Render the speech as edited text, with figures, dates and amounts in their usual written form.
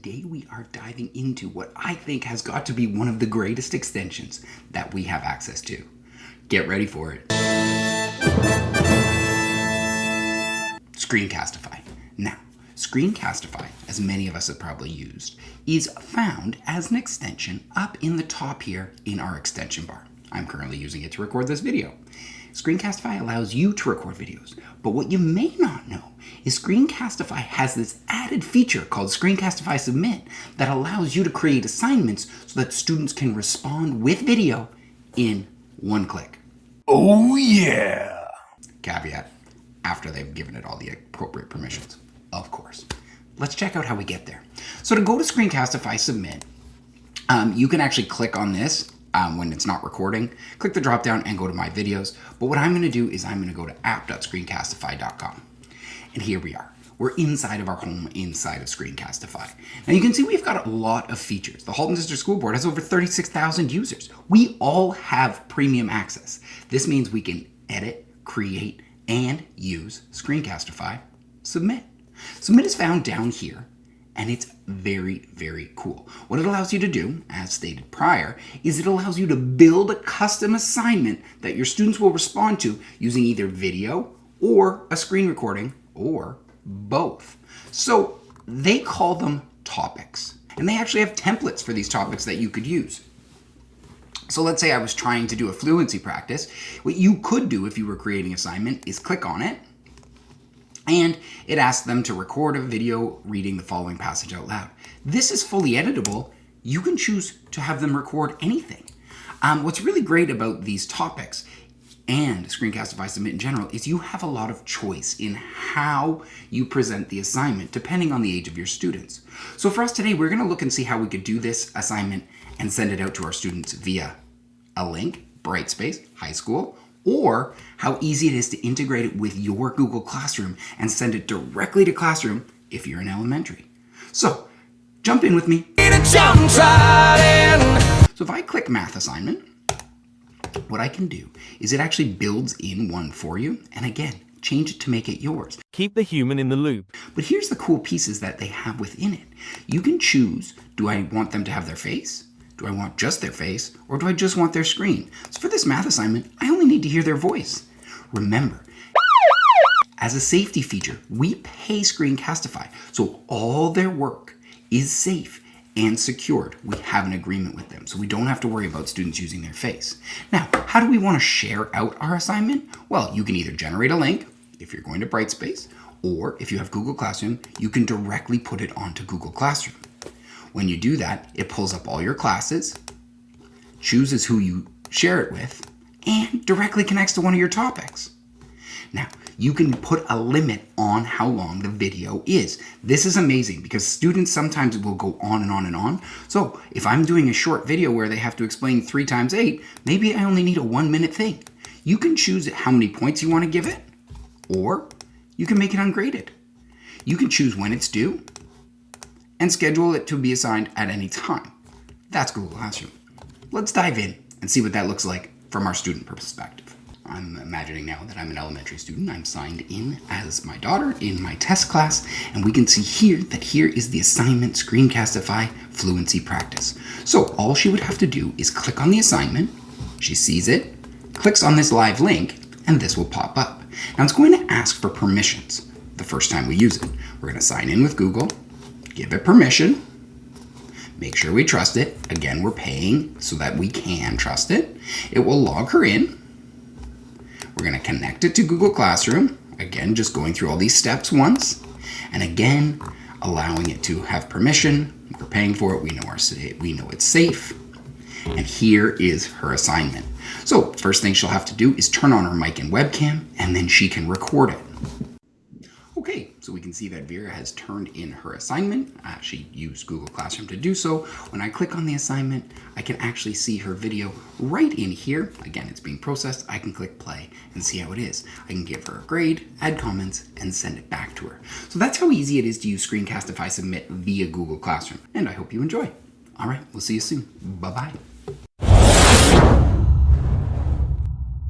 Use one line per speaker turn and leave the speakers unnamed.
today we are diving into what I think has got to be one of the greatest extensions that we have access to. Get ready for it. Screencastify. Now, Screencastify, as many of us have probably used, is found as an extension up in the top here in our extension bar. I'm currently using it to record this video. Screencastify allows you to record videos, but what you may not know is Screencastify has this added feature called Screencastify Submit that allows you to create assignments so that students can respond with video in one click.
Oh yeah!
Caveat, after they've given it all the appropriate permissions, of course. Let's check out how we get there. So to go to Screencastify Submit, you can actually click on this when it's not recording, click the drop down and go to My Videos. But what I'm going to do is I'm going to go to app.screencastify.com. And here we are. We're inside of our home, inside of Screencastify. Now you can see we've got a lot of features. The Halton District School Board has over 36,000 users. We all have premium access. This means we can edit, create, and use Screencastify Submit. Submit is found down here, and it's very, very cool. What it allows you to do, as stated prior, is it allows you to build a custom assignment that your students will respond to using either video or a screen recording or both. So they call them topics, and they actually have templates for these topics that you could use. So let's say I was trying to do a fluency practice. What you could do if you were creating an assignment is click on it, and it asks them to record a video reading the following passage out loud. This is fully editable. You can choose to have them record anything. What's really great about these topics and Screencastify Submit in general is you have a lot of choice in how you present the assignment depending on the age of your students. So for us today, we're going to look and see how we could do this assignment and send it out to our students via a link, Brightspace, high school, or how easy it is to integrate it with your Google Classroom and send it directly to Classroom if you're in elementary. So, jump in with me. So if I click Math Assignment, what I can do is it actually builds in one for you, and again, change it to make it yours.
Keep the human in the loop.
But here's the cool pieces that they have within it. You can choose, do I want them to have their face? Do I want just their face, or do I just want their screen? So for this math assignment, I only need to hear their voice. Remember, as a safety feature, we pay Screencastify, so all their work is safe and secured. We have an agreement with them, so we don't have to worry about students using their face. Now, how do we want to share out our assignment? Well, you can either generate a link, if you're going to Brightspace, or if you have Google Classroom, you can directly put it onto Google Classroom. When you do that, it pulls up all your classes, chooses who you share it with, and directly connects to one of your topics. Now, you can put a limit on how long the video is. This is amazing because students sometimes will go on and on and on. So if I'm doing a short video where they have to explain 3 times 8, maybe I only need a 1-minute thing. You can choose how many points you want to give it, or you can make it ungraded. You can choose when it's due, and schedule it to be assigned at any time. That's Google Classroom. Let's dive in and see what that looks like from our student perspective. I'm imagining now that I'm an elementary student. I'm signed in as my daughter in my test class, and we can see here that here is the assignment Screencastify Fluency Practice. So all she would have to do is click on the assignment, she sees it, clicks on this live link, and this will pop up. Now it's going to ask for permissions the first time we use it. We're going to sign in with Google, give it permission, make sure we trust it. Again, we're paying so that we can trust it. It will log her in. We're going to connect it to Google Classroom. Again, just going through all these steps once. And again, allowing it to have permission. We're paying for it. We know it's safe. And here is her assignment. So first thing she'll have to do is turn on her mic and webcam, and then she can record it. Okay, so we can see that Vera has turned in her assignment. She used Google Classroom to do so. When I click on the assignment, I can actually see her video right in here. Again, it's being processed. I can click play and see how it is. I can give her a grade, add comments, and send it back to her. So that's how easy it is to use Screencastify Submit via Google Classroom. And I hope you enjoy. All right, we'll see you soon. Bye-bye.